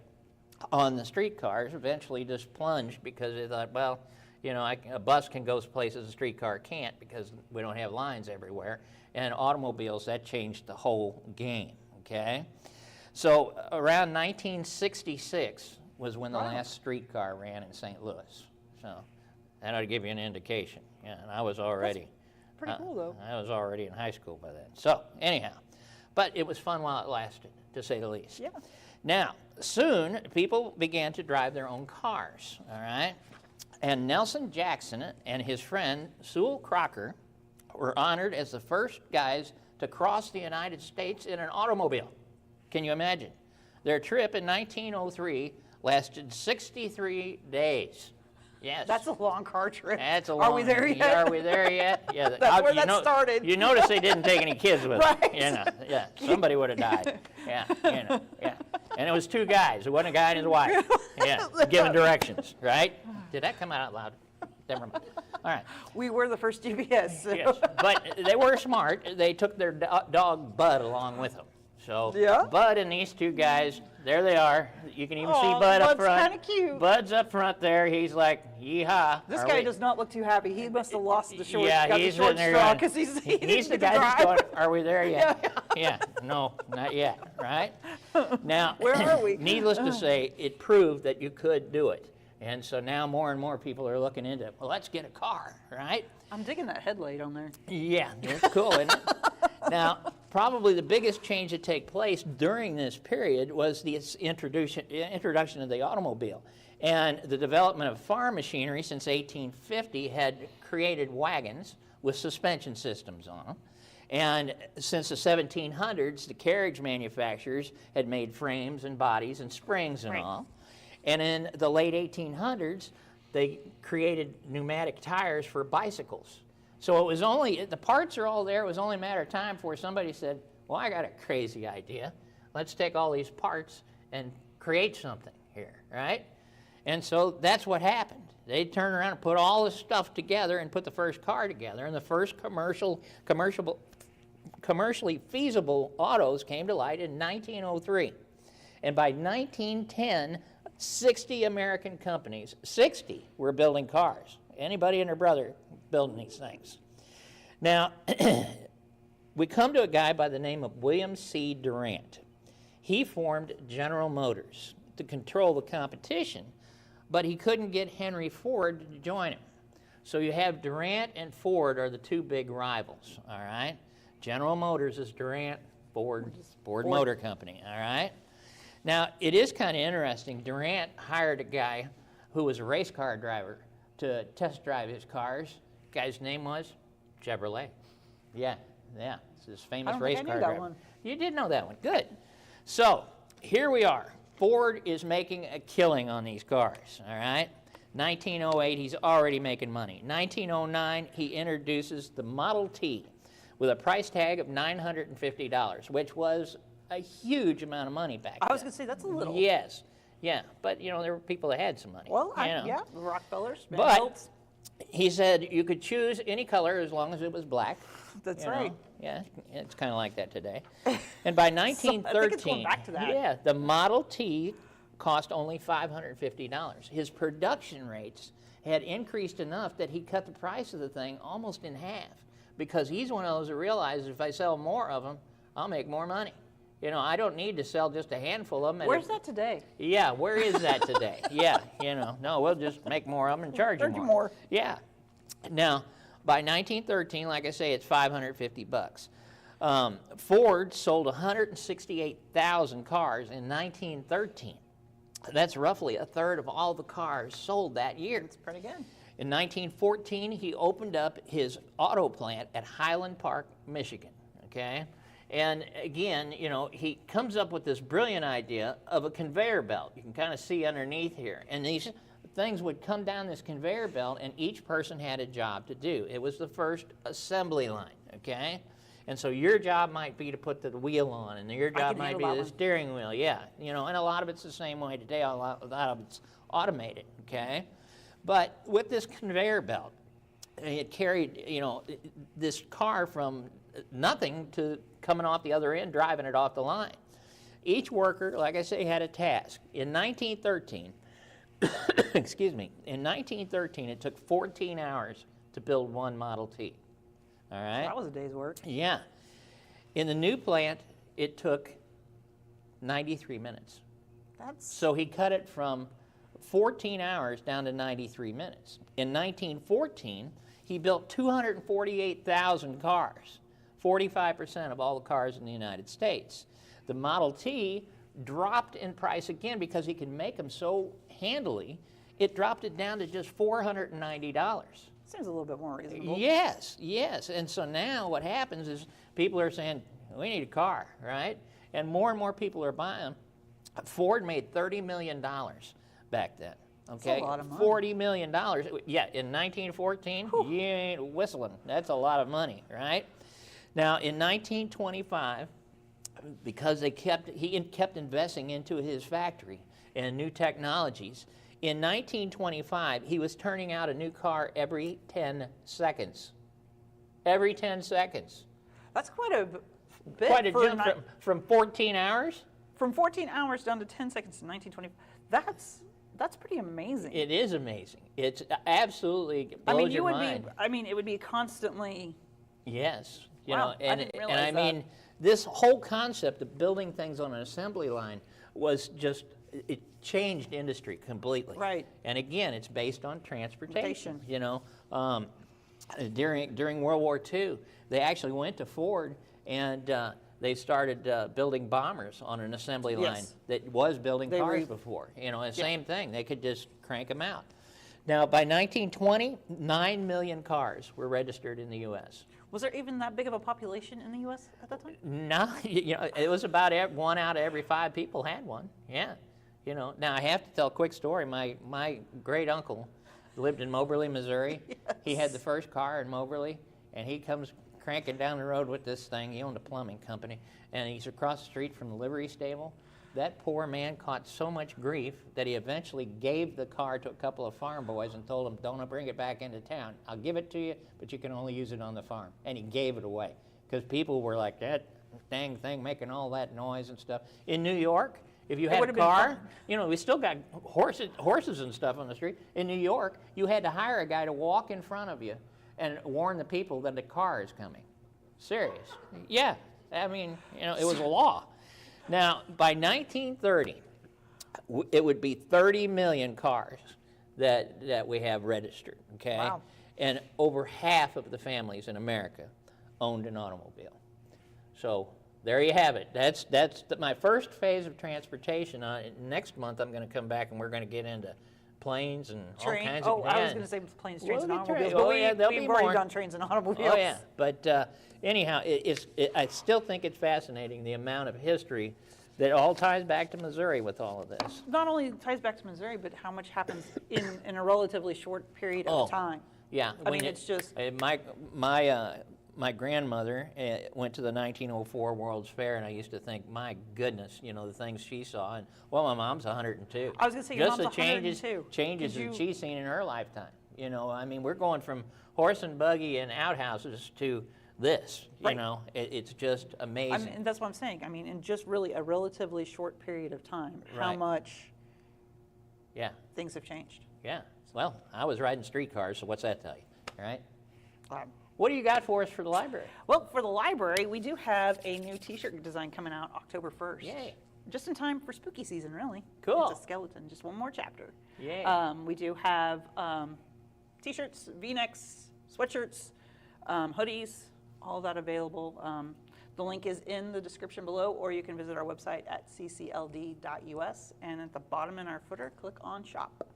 on the streetcars eventually just plunged because they thought, well, you know, a bus can go places a streetcar can't because we don't have lines everywhere. And automobiles, that changed the whole game, okay? So around 1966 was when the last streetcar ran in St. Louis. So that ought to give you an indication. Yeah, and I was already... Pretty cool, though. I was already in high school by then. So anyhow, but it was fun while it lasted, to say the least. Yeah. Now, soon people began to drive their own cars, all right? And Nelson Jackson and his friend Sewell Crocker were honored as the first guys to cross the United States in an automobile. Can you imagine? Their trip in 1903 lasted 63 days. Yes. That's a long car trip. That's a long. Are we there yet? Are we there yet? Yeah. That's where that started. You notice they didn't take any kids with Right. them. You know, yeah. Somebody would have died. Yeah. You know, yeah. And it was two guys. It wasn't a guy and his wife. Yeah. Giving directions. Right? Did that come out loud? Never mind. All right. We were the first GPS. So. Yes. But they were smart. They took their dog Bud along with them. So Yeah. Bud and these two guys, there they are. You can even see Aw, Bud up Bud's front. kinda cute. Bud's up front there. He's like, yeehaw. This Are guy we- does not look too happy. He must have lost the short. Yeah, got he's the short sitting there straw going, because he he's didn't the get guy to that's drive. going, are we there yet? Yeah, no, not yet, right? Now, Where are we? needless to say, it proved that you could do it. And so now more and more people are looking into it. Well, let's get a car, right? I'm digging that headlight on there. Yeah, that's cool, isn't it? Now, probably the biggest change that took place during this period was the introduction of the automobile. And the development of farm machinery since 1850 had created wagons with suspension systems on them. And since the 1700s, the carriage manufacturers had made frames and bodies and springs and Right. all. And in the late 1800s, they created pneumatic tires for bicycles. So it was only, the parts are all there, it was only a matter of time before somebody said, well, I got a crazy idea. Let's take all these parts and create something here, right? And so that's what happened. They turned around and put all this stuff together and put the first car together, and the first commercially feasible autos came to light in 1903. And by 1910, 60 American companies, 60, were building cars. Anybody and their brother building these things. Now, we come to a guy by the name of William C. Durant. He formed General Motors to control the competition, but he couldn't get Henry Ford to join him. So you have Durant and Ford are the two big rivals, all right? General Motors is Durant, Ford Motor Company, all right? Now, it is kind of interesting. Durant hired a guy who was a race car driver to test drive his cars. The guy's name was Chevrolet. Yeah, it's this famous race car driver. One. You did know that one, good. So, here we are. Ford is making a killing on these cars, all right? 1908, he's already making money. 1909, he introduces the Model T with a price tag of $950, which was a huge amount of money back then. I was going to say, that's a little. Yes, yeah, but you know, there were people that had some money. Well, yeah, the Rockefellers, but Vanderbilts. he said you could choose any color as long as it was black. That's you know? right. Yeah, it's kind of like that today. And by 1913, I think it's going back to that. yeah, the Model T cost only $550. His production rates had increased enough that he cut the price of the thing almost in half, because he's one of those that realizes if I sell more of them, I'll make more money. You know, I don't need to sell just a handful of them. Where's that today? Yeah, where is that today? Yeah, you know, no, we'll just make more of them and charge you more. Yeah. Now, by 1913, like I say, it's $550. Ford sold 168,000 cars in 1913. That's roughly a third of all the cars sold that year. That's pretty good. In 1914, he opened up his auto plant at Highland Park, Michigan, okay? And again, you know, he comes up with this brilliant idea of a conveyor belt. You can kind of see underneath here. And these things would come down this conveyor belt, and each person had a job to do. It was the first assembly line, okay? And so your job might be to put the wheel on, and your job might be the steering wheel, yeah. You know, and a lot of it's the same way today. A lot of it's automated, okay? But with this conveyor belt, it carried, you know, this car from nothing to coming off the other end, driving it off the line. Each worker, like I say, had a task. In 1913, excuse me, in 1913, it took 14 hours to build one Model T. All right? That was a day's work. Yeah. In the new plant, it took 93 minutes. So he cut it from 14 hours down to 93 minutes. In 1914, he built 248,000 cars, 45% of all the cars in the United States. The Model T dropped in price again because he could make them so handily. It dropped it down to just $490. Seems a little bit more reasonable. Yes, yes. And so now what happens is people are saying, we need a car, right? And more people are buying them. Ford made $30 million back then. Okay, that's a lot of money. $40 million. Yeah, in 1914, you ain't whistling. That's a lot of money, right? Now, in 1925, because he kept investing into his factory and new technologies, in 1925, he was turning out a new car every 10 seconds. Every 10 seconds. That's quite a bit. Quite a jump from 14 hours? From 14 hours down to 10 seconds in 1925. That's pretty amazing. It is amazing. It's absolutely blows your mind. It would be constantly. Yes, you wow, know, and I didn't realize I mean, this whole concept of building things on an assembly line was just, it changed industry completely. Right. And again, it's based on transportation. You know, during World War II, they actually went to Ford and they started building bombers on an assembly line that was building cars before. You know, and same thing. They could just crank them out. Now, by 1920, 9 million cars were registered in the U.S. Was there even that big of a population in the U.S. at that time? No, you know, it was about one out of every 5 people had one. Yeah, you know. Now I have to tell a quick story. My great uncle lived in Moberly, Missouri. Yes. He had the first car in Moberly, and he comes cranking down the road with this thing. He owned a plumbing company, and he's across the street from the livery stable. that poor man caught so much grief that he eventually gave the car to a couple of farm boys and told them, don't bring it back into town. I'll give it to you, but you can only use it on the farm. And he gave it away because people were like, that dang thing making all that noise and stuff. In New York, if you had a car, we still got horses and stuff on the street. In New York, you had to hire a guy to walk in front of you and warn the people that the car is coming. Serious. Yeah. I mean, it was a law. Now, by 1930, it would be 30 million cars that we have registered, okay? Wow. And over half of the families in America owned an automobile. So there you have it. That's my first phase of transportation. Next month, I'm going to come back and we're going to get into planes and all kinds of... I was going to say planes, trains, and automobiles. We've already done trains and automobiles. Oh, yeah. But anyhow, I still think it's fascinating, the amount of history that all ties back to Missouri with all of this. Not only ties back to Missouri, but how much happens in a relatively short period of time. Yeah. I mean, it's just... My grandmother went to the 1904 World's Fair, and I used to think, my goodness, the things she saw. And my mom's 102. I was going to say, your mom's 102. Just the changes that she's seen in her lifetime. I mean, we're going from horse and buggy and outhouses to this. Right. It's just amazing. I mean, and that's what I'm saying. I mean, in just really a relatively short period of time, how much things have changed. Yeah. Well, I was riding streetcars, so what's that tell you, right? What do you got for us for the library? Well, for the library, we do have a new T-shirt design coming out October 1st. Yay. Just in time for spooky season, really. Cool. It's a skeleton, just one more chapter. Yay. We do have T-shirts, V-necks, sweatshirts, hoodies, all that available. The link is in the description below, or you can visit our website at ccld.us, and at the bottom in our footer, click on Shop.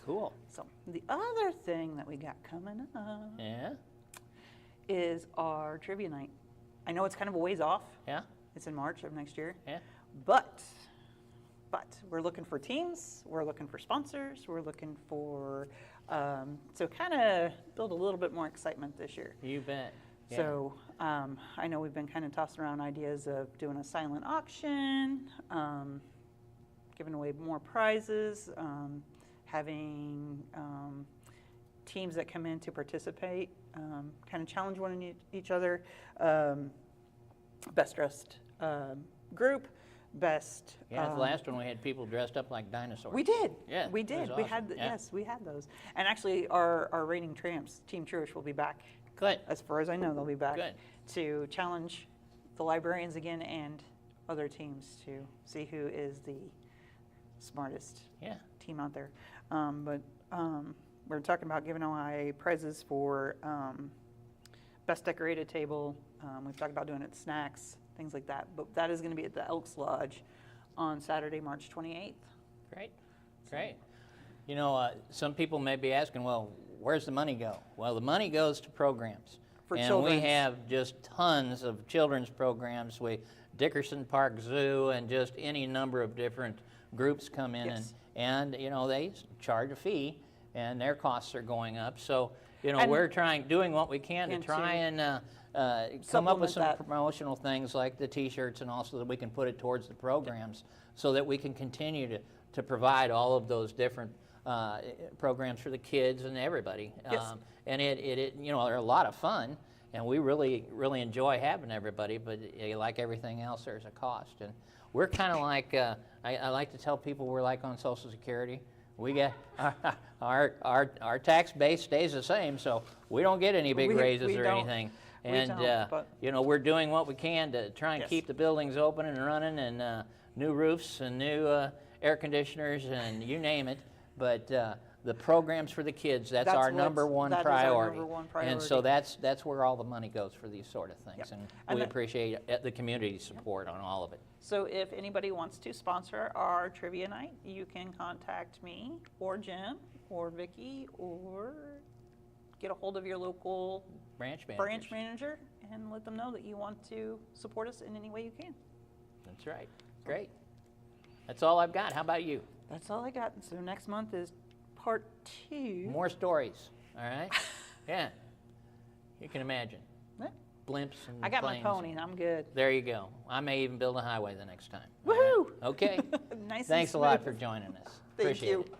Cool. So the other thing that we got coming up is our trivia night. I know it's kind of a ways off. Yeah. It's in March of next year. Yeah. But we're looking for teams. We're looking for sponsors. We're looking for so kind of build a little bit more excitement this year. You bet. Yeah. So I know we've been kind of tossing around ideas of doing a silent auction, giving away more prizes, having teams that come in to participate, kind of challenge each other. Best dressed group, best. Yeah, the last one we had people dressed up like dinosaurs. We did. Yeah, we did. Awesome. We had yes, we had those. And actually, our reigning champs, Team Truish, will be back. Good. As far as I know, they'll be back. Good. To challenge the librarians again and other teams to see who is the smartest team out there. We're talking about giving away prizes for best decorated table. We've talked about doing it snacks, things like that. But that is going to be at the Elks Lodge on Saturday, March 28th. Great, great. Some people may be asking, well, where's the money go? Well, the money goes to programs. For and children's. We have just tons of children's programs. Dickerson Park Zoo and just any number of different groups come in and they charge a fee and their costs are going up. So, we're doing what we can to try and come up with some promotional things like the T-shirts and also that we can put it towards the programs so that we can continue to provide all of those different programs for the kids and everybody. And they're a lot of fun, and we really, really enjoy having everybody, but like everything else, there's a cost. And we're kind of like, I like to tell people we're like on Social Security. We get, our tax base stays the same, so we don't get any big raises or anything. And, we're doing what we can to try and keep the buildings open and running and new roofs and new air conditioners and you name it. But the programs for the kids, that's our number one priority. And so that's where all the money goes for these sort of things. And we appreciate the community's support on all of it. So if anybody wants to sponsor our trivia night, you can contact me or Jim or Vicki or get a hold of your local branch manager and let them know that you want to support us in any way you can. That's right. Great. That's all I've got. How about you? That's all I got. So next month is part 2. More stories. All right? Yeah. You can imagine. Yeah. blimps and I got my planes. pony. I'm good. There you go. I may even build a highway the next time. Woohoo! Okay. Nice. Thanks a and lot smooth. for joining us. Thank Appreciate you. it.